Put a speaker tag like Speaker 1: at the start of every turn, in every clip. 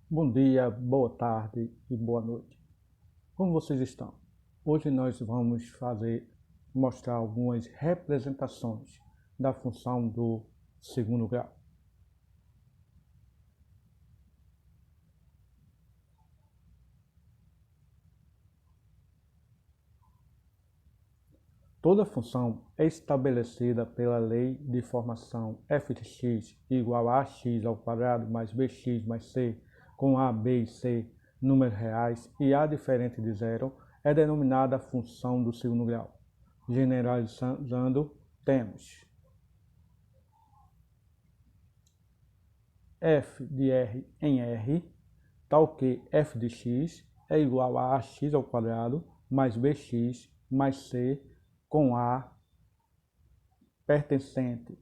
Speaker 1: Bom dia, boa tarde e boa noite. Como vocês estão? Hoje nós vamos mostrar algumas representações da função do segundo grau. Toda função é estabelecida pela lei de formação f de x igual a ax ao quadrado mais bx mais c, com a, b e c números reais e a diferente de zero, é denominada função do segundo grau. Generalizando, temos f de r em r, tal que f de x é igual a ax ao quadrado mais bx mais c, com a pertencente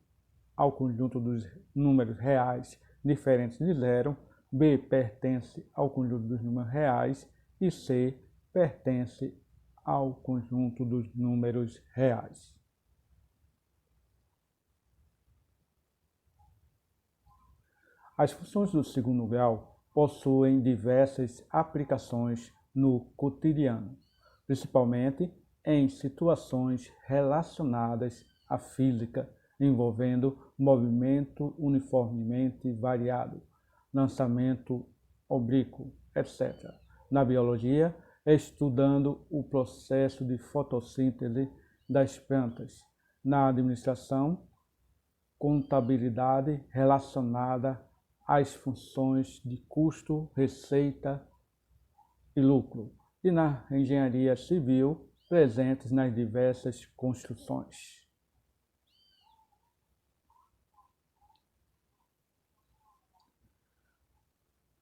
Speaker 1: ao conjunto dos números reais diferentes de zero, b pertence ao conjunto dos números reais e c pertence ao conjunto dos números reais. As funções do segundo grau possuem diversas aplicações no cotidiano, principalmente em situações relacionadas à física, envolvendo movimento uniformemente variado, lançamento oblíquo, etc. Na biologia, estudando o processo de fotossíntese das plantas. Na administração, contabilidade relacionada às funções de custo, receita e lucro, e na engenharia civil, presentes nas diversas construções.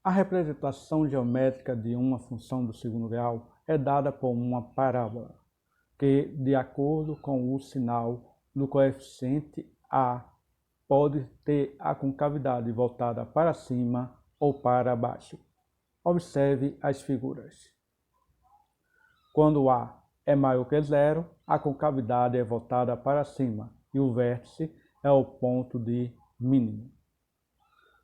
Speaker 1: A representação geométrica de uma função do segundo grau é dada por uma parábola, que, de acordo com o sinal do coeficiente a, pode ter a concavidade voltada para cima ou para baixo. Observe as figuras. Quando A é maior que zero, a concavidade é voltada para cima e o vértice é o ponto de mínimo.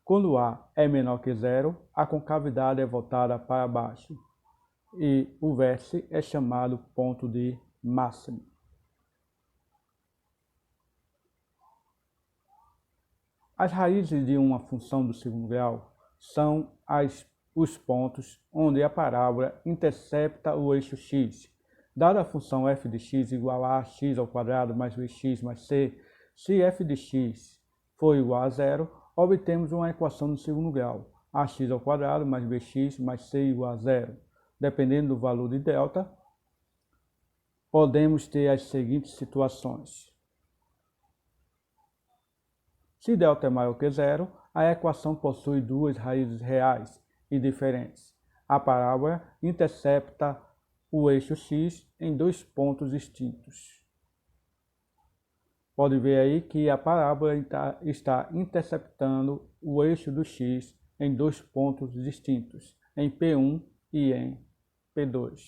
Speaker 1: Quando A é menor que zero, a concavidade é voltada para baixo e o vértice é chamado ponto de máximo. As raízes de uma função do segundo grau são os pontos onde a parábola intercepta o eixo x. Dada a função f de x igual a ax ao quadrado mais bx mais c, se f de x for igual a zero, obtemos uma equação do segundo grau, ax ao quadrado mais bx mais c igual a zero. Dependendo do valor de delta, podemos ter as seguintes situações. Se delta é maior que zero, a equação possui duas raízes reais e diferentes. A parábola intercepta o eixo x em dois pontos distintos. Pode ver aí que a parábola está interceptando o eixo do x em dois pontos distintos, em P1 e em P2.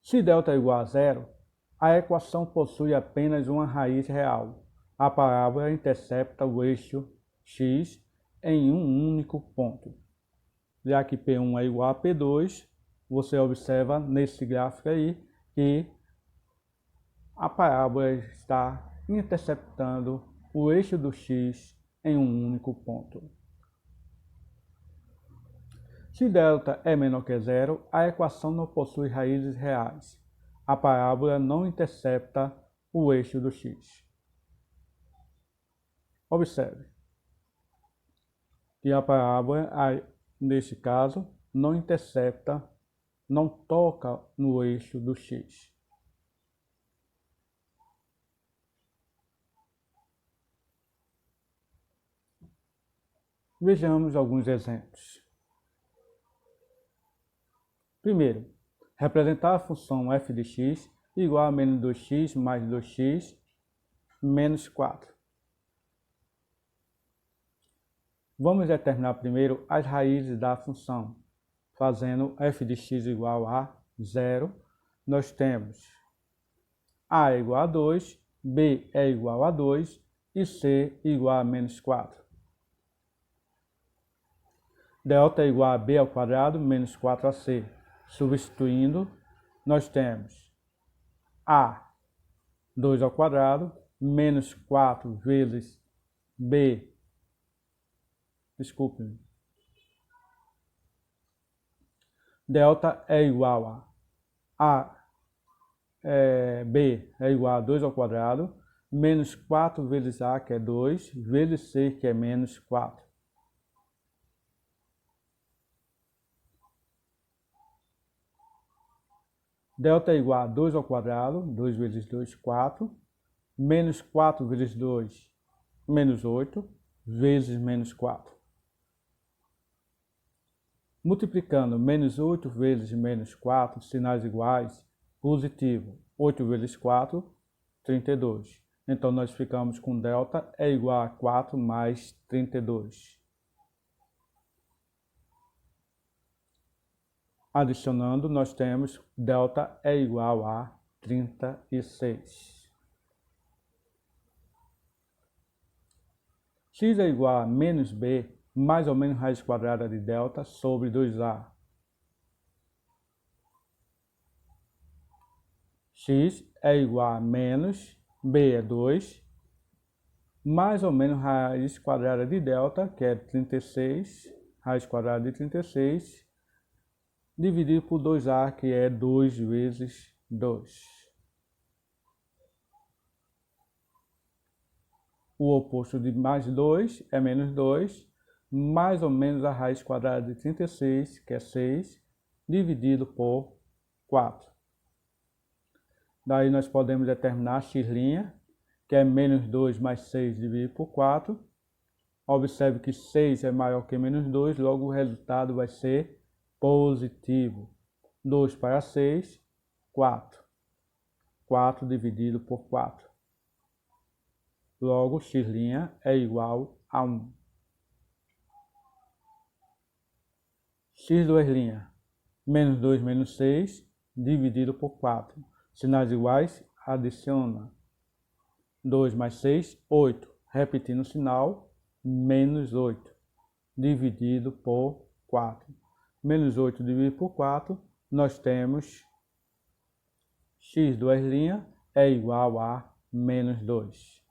Speaker 1: Se delta é igual a zero, a equação possui apenas uma raiz real. A parábola intercepta o eixo x em um único ponto. Já que P1 é igual a P2, você observa nesse gráfico aí que a parábola está interceptando o eixo do x em um único ponto. Se delta é menor que zero, a equação não possui raízes reais. A parábola não intercepta o eixo do x. Observe que a parábola, neste caso, não intercepta, não toca no eixo do x. Vejamos alguns exemplos. Primeiro, representar a função f de x igual a menos 2x mais 2x menos 4. Vamos determinar primeiro as raízes da função. Fazendo f de x igual a 0, nós temos a igual a 2, B é igual a 2 e C igual a menos 4. Delta é igual a B ao quadrado menos 4AC. Substituindo, nós temos A, 2 ao quadrado, menos 4 vezes B, desculpe, delta é igual B é igual a 2 ao quadrado, menos 4 vezes A, que é 2, vezes C, que é menos 4. Delta é igual a 2 ao quadrado, 2 vezes 2, 4, menos 4 vezes 2, menos 8, vezes menos 4. Multiplicando menos 8 vezes menos 4, sinais iguais, positivo. 8 vezes 4, 32. Então, nós ficamos com delta é igual a 4 mais 32. Adicionando, nós temos delta é igual a 36. X é igual a menos B, mais ou menos raiz quadrada de delta sobre 2A. X é igual a menos B é 2, mais ou menos raiz quadrada de delta, que é 36, raiz quadrada de 36, dividido por 2A, que é 2 vezes 2. O oposto de mais 2 é menos 2, mais ou menos a raiz quadrada de 36, que é 6, dividido por 4. Daí nós podemos determinar x', que é menos 2 mais 6 dividido por 4. Observe que 6 é maior que menos 2, logo o resultado vai ser positivo. 2 para 6, 4. 4 dividido por 4. Logo, x' é igual a 1. X2', menos 2 menos 6, dividido por 4. Sinais iguais, adiciona. 2 mais 6, 8. Repetindo o sinal, menos 8, dividido por 4. Menos 8 dividido por 4, nós temos x2' é igual a menos 2.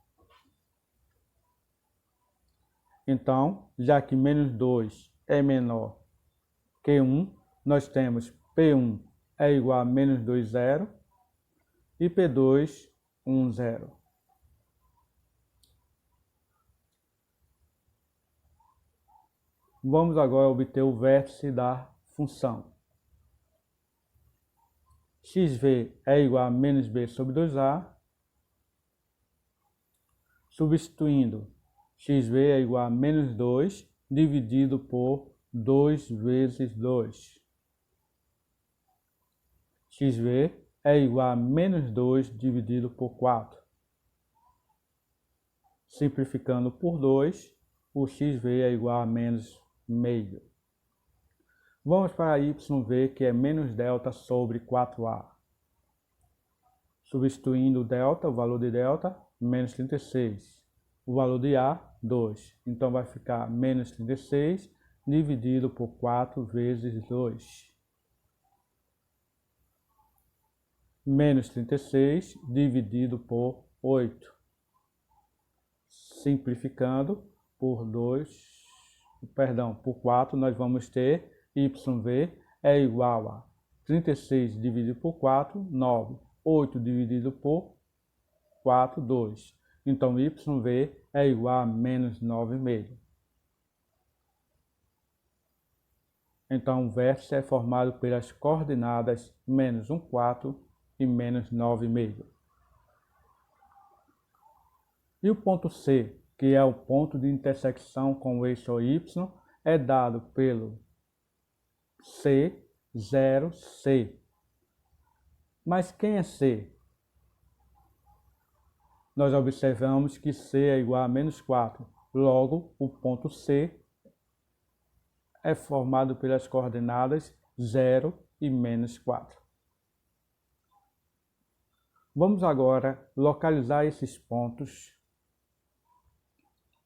Speaker 1: Então, já que menos 2 é menor que 1, nós temos P1 é igual a menos 2, 0, e P2, 1, 0. Vamos agora obter o vértice da função. xv é igual a menos b sobre 2a. Substituindo, xv é igual a menos 2 dividido por 2 vezes 2. xv é igual a menos 2 dividido por 4. Simplificando por 2, o xv é igual a menos meio. Vamos para yv, que é menos delta sobre 4a. Substituindo o delta, o valor de delta, menos 36. O valor de a, 2. Então vai ficar menos 36 dividido por 4 vezes 2. Menos 36 dividido por 8. Simplificando por 4, nós vamos ter yv é igual a 36 dividido por 4, 9. 8 dividido por 4, 2. Então, yv é igual a menos 9,5. Então, o vértice é formado pelas coordenadas menos 1, 4 e menos 9,5. E o ponto C, que é o ponto de intersecção com o eixo y, é dado pelo C, 0, C. Mas quem é C? Nós observamos que C é igual a menos 4. Logo, o ponto C é formado pelas coordenadas 0 e menos 4. Vamos agora localizar esses pontos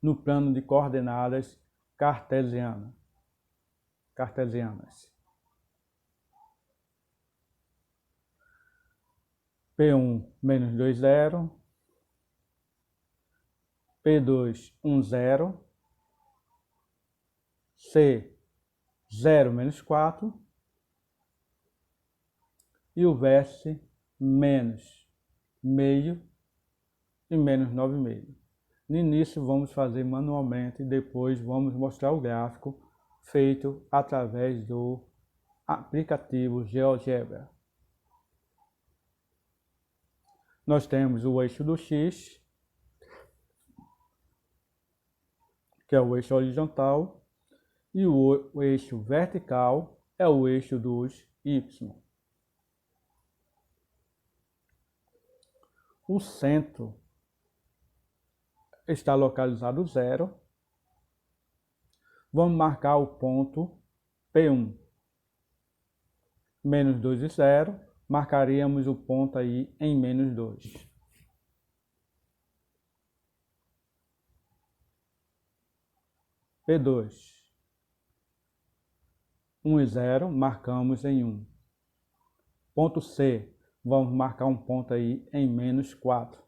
Speaker 1: no plano de coordenadas cartesianas. P1 menos 2, 0. P2, 1, 0. C, 0 menos 4. E o vértice menos meio e menos 9,5. No início vamos fazer manualmente, depois vamos mostrar o gráfico feito através do aplicativo GeoGebra. Nós temos o eixo do X, que é o eixo horizontal, e o eixo vertical é o eixo dos Y. O centro está localizado 0. Vamos marcar o ponto P1. Menos 2 e 0. Marcaríamos o ponto aí em menos 2. P2. 1 e 0. Marcamos em 1. Ponto C. Vamos marcar um ponto aí em menos 4.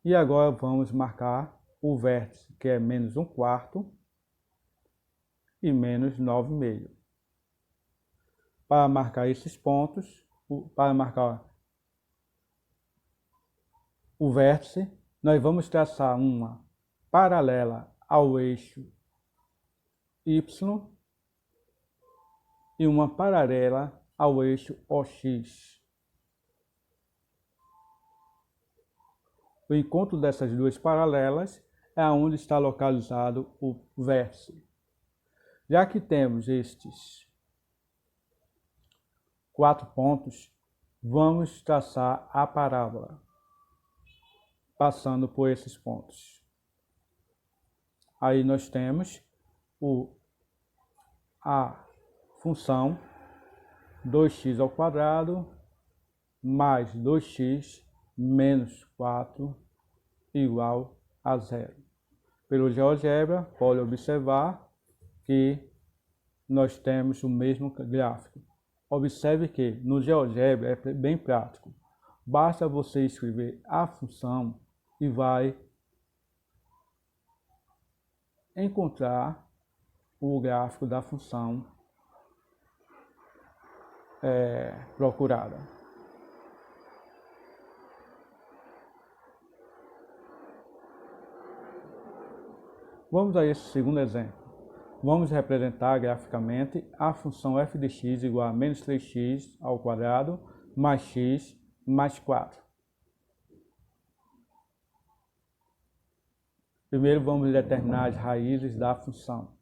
Speaker 1: E agora vamos marcar o vértice, que é menos 1/4 e menos 9,5. Para marcar esses pontos, para marcar o vértice, nós vamos traçar uma paralela ao eixo Y e uma paralela ao eixo OX. O encontro dessas duas paralelas é onde está localizado o vértice. Já que temos estes 4 pontos, vamos traçar a parábola, passando por esses pontos. Aí nós temos a função 2x² mais 2x menos 4 igual a 0. Pelo GeoGebra, pode observar que nós temos o mesmo gráfico. Observe que no GeoGebra é bem prático. Basta você escrever a função e vai encontrar o gráfico da função procurada. Vamos a esse segundo exemplo. Vamos representar graficamente a função f de x igual a menos 3x² mais x mais 4. Primeiro vamos determinar as raízes da função.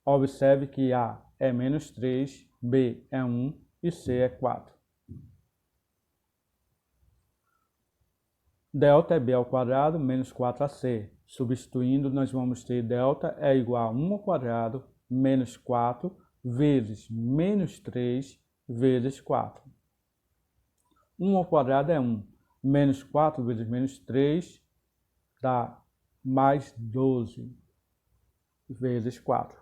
Speaker 1: Observe que A é menos 3, B é 1 e C é 4. Delta é b² menos 4ac. Substituindo, nós vamos ter delta é igual a 1² menos 4 vezes menos 3 vezes 4. 1² é 1. Menos 4 vezes menos 3 dá mais 12 vezes 4.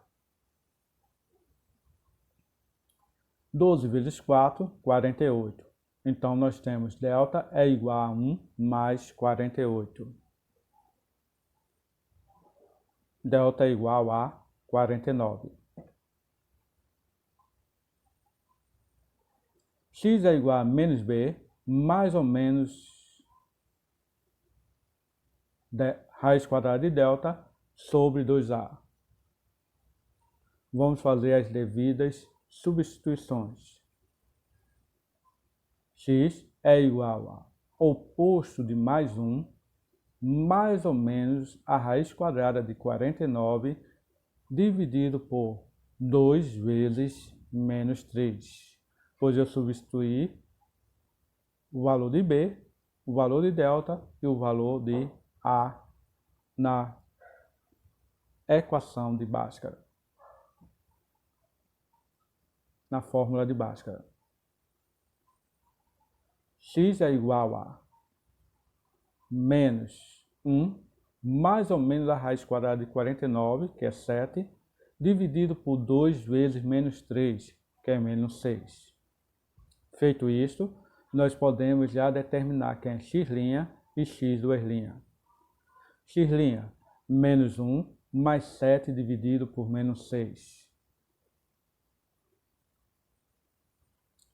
Speaker 1: 12 vezes 4, 48. Então, nós temos delta é igual a 1 mais 48. Delta é igual a 49. X é igual a menos b, mais ou menos raiz quadrada de delta sobre 2a. Vamos fazer as devidas substituições. X é igual a oposto de mais 1, mais ou menos a raiz quadrada de 49, dividido por 2 vezes menos 3. Pois eu substituí o valor de B, o valor de delta e o valor de A na equação de Bhaskara. na fórmula de Bhaskara. X é igual a menos 1, mais ou menos a raiz quadrada de 49, que é 7, dividido por 2 vezes menos 3, que é menos 6. Feito isto, nós podemos já determinar quem é x' e x2'. X', menos 1, mais 7 dividido por menos 6.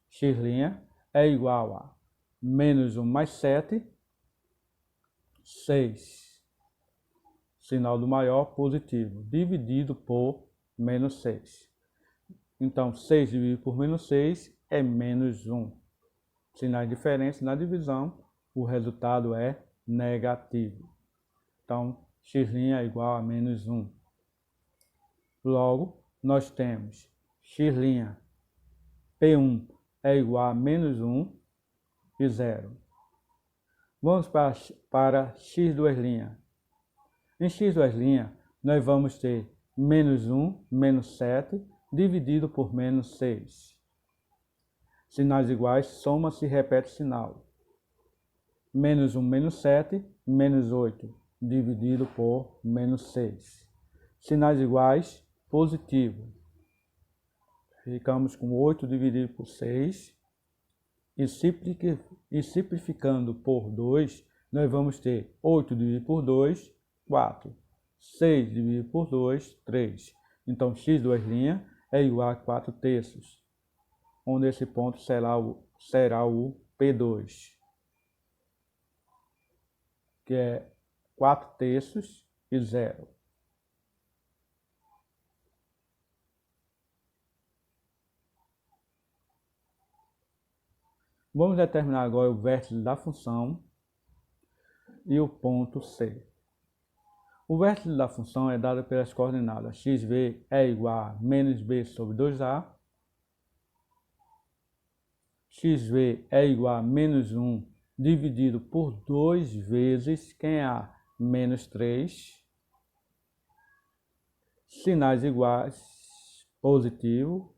Speaker 1: X' é igual a menos 1 mais 7, 6. Sinal do maior positivo, dividido por menos 6. Então, 6 dividido por menos 6 é menos 1. Sinais diferentes na divisão, o resultado é negativo. Então, x' é igual a menos 1. Logo, nós temos x', P1 é igual a menos 1 e 0. Vamos para x2'. Em x2', nós vamos ter menos 1, menos 7, dividido por menos 6. Sinais iguais, soma-se e repete sinal. Menos 1, menos 7, menos 8, dividido por menos 6. Sinais iguais, positivo. Ficamos com 8 dividido por 6. E simplificando por 2, nós vamos ter 8 dividido por 2, 4. 6 dividido por 2, 3. Então, x2' é igual a 4 terços, onde esse ponto será o P2, que é 4 terços e 0. Vamos determinar agora o vértice da função e o ponto C. O vértice da função é dado pelas coordenadas xv é igual a menos b sobre 2a, xv é igual a menos 1 dividido por 2 vezes quem é a? Menos 3. Sinais iguais, positivo,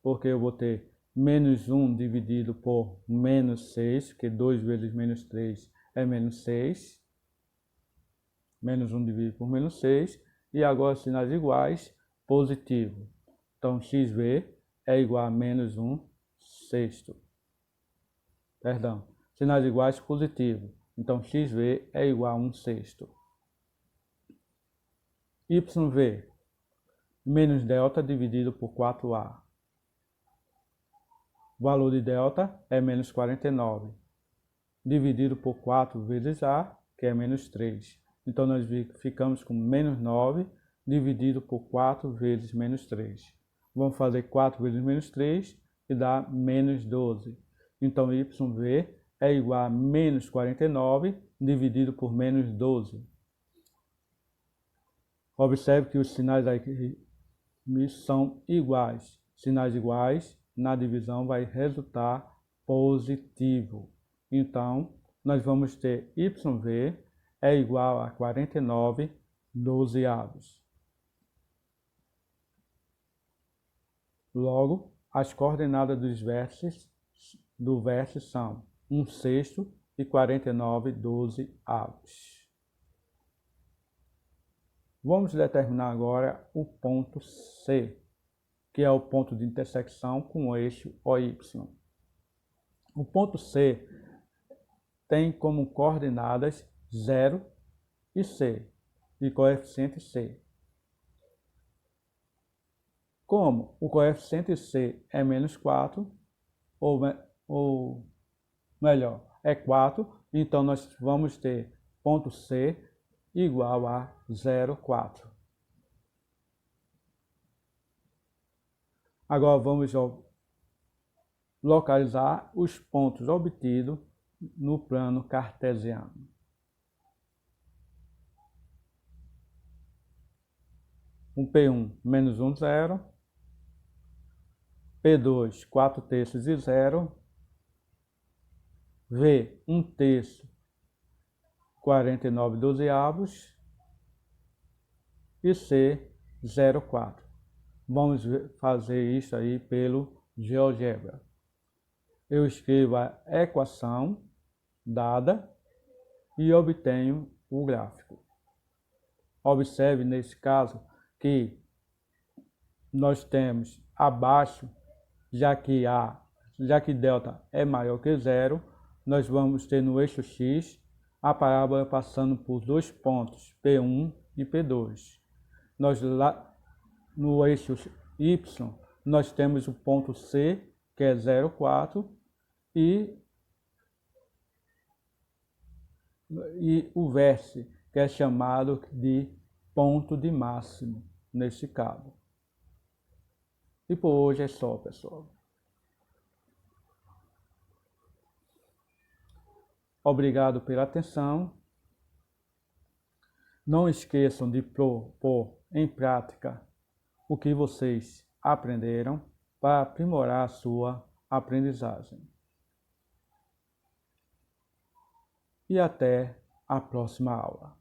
Speaker 1: porque eu vou ter menos 1 dividido por menos 6, porque 2 vezes menos 3 é menos 6. Menos 1 dividido por menos 6. E agora sinais iguais, positivo. Então, xv é igual a menos 1 sexto. Perdão. Sinais iguais, positivo. Então, xv é igual a 1 sexto. Yv, menos delta dividido por 4a. O valor de delta é menos 49, dividido por 4 vezes a, que é menos 3. Então, nós ficamos com menos 9, dividido por 4 vezes menos 3. Vamos fazer 4 vezes menos 3 e dá menos 12. Então, yv é igual a menos 49, dividido por menos 12. Observe que os sinais aqui são iguais. Sinais iguais, na divisão vai resultar positivo. Então, nós vamos ter yv é igual a 49 dozeavos. Logo, as coordenadas dos vértices do vértice são 1 sexto e 49 dozeavos. Vamos determinar agora o ponto C, que é o ponto de intersecção com o eixo OY. O ponto C tem como coordenadas 0 e C, e coeficiente C. Como o coeficiente C é menos 4, ou melhor, é 4, então nós vamos ter ponto C igual a 0,4. Agora vamos localizar os pontos obtidos no plano cartesiano. Um P1 menos 1, 0. P2, 4 terços e 0. V, 1 terço, 49 dozeavos. E C, 0,4. Vamos fazer isso aí pelo GeoGebra. Eu escrevo a equação dada e obtenho o gráfico. Observe nesse caso que nós temos abaixo, já que delta é maior que zero, nós vamos ter no eixo x a parábola passando por dois pontos, P1 e P2. No eixo y, nós temos o ponto C, que é 0,4, e o vértice, que é chamado de ponto de máximo, nesse caso. E por hoje é só, pessoal. Obrigado pela atenção. Não esqueçam de pôr em prática o que vocês aprenderam para aprimorar a sua aprendizagem. E até a próxima aula.